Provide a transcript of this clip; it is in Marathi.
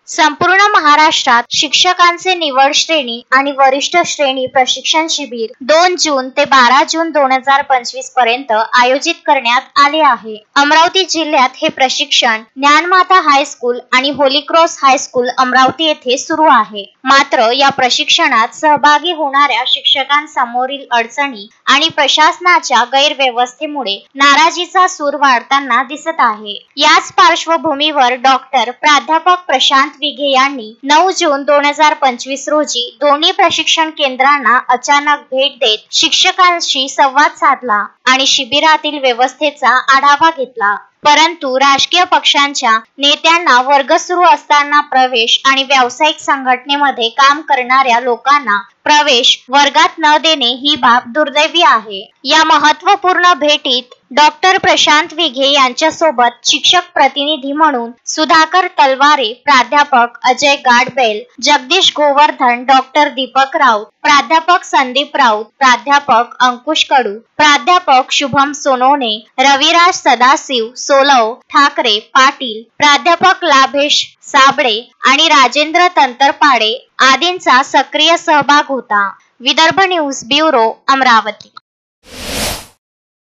संपूर्ण महाराष्ट्रात शिक्षकांचे निवड श्रेणी आणि वरिष्ठ श्रेणी प्रशिक्षण शिबिर 2 जून ते 12 जून 2025 पर्यंत आयोजित करण्यात आले आहे। अमरावती जिल्ह्यात हे प्रशिक्षण ज्ञानमाता हायस्कूल आणि होली क्रॉस हायस्कूल अमरावती येथे सुरू आहे। मात्र या प्रशिक्षणात सहभागी होणाऱ्या शिक्षकांसमोरील अडचणी आणि प्रशासनाच्या गैरव्यवस्थेमुळे नाराजीचा सूर वाढताना दिसत आहे। याच पार्श्वभूमीवर डॉक्टर प्राध्यापक प्रशांत विघे यांनी 9 जून 2025 रोजी दोन्ही प्रशिक्षण केंद्रांना अचानक भेट देत शिक्षकांशी संवाद साधला आणि शिबिरातील व्यवस्थेचा आढावा घेतला। परंतु राजकीय पक्षांच्या नेत्यांना वर्ग सुरू असताना प्रवेश आणि व्यावसायिक संघटनेमध्ये काम करणाऱ्या लोकांना प्रवेश वर्गात न देणे ही बाब दुर्दैवी आहे। या महत्त्वपूर्ण भेटीत डॉक्टर प्रशांत विघे यांच्यासोबत शिक्षक प्रतिनिधी म्हणून सुधाकर तलवारे, प्राध्यापक अजय गाडबेल, जगदीश गोवर्धन, डॉक्टर दीपक राऊत, प्राध्यापक संदीप राऊत, प्राध्यापक अंकुश कडू, प्राध्यापक शुभम सोनवणे, रविराज सदाशिव, सोलव ठाकरे पाटील, प्राध्यापक लाभेश साबळे आणि राजेंद्र तंतरपाडे आदींचा सक्रिय सहभाग होता। Vidarbha news bureau, Amravati.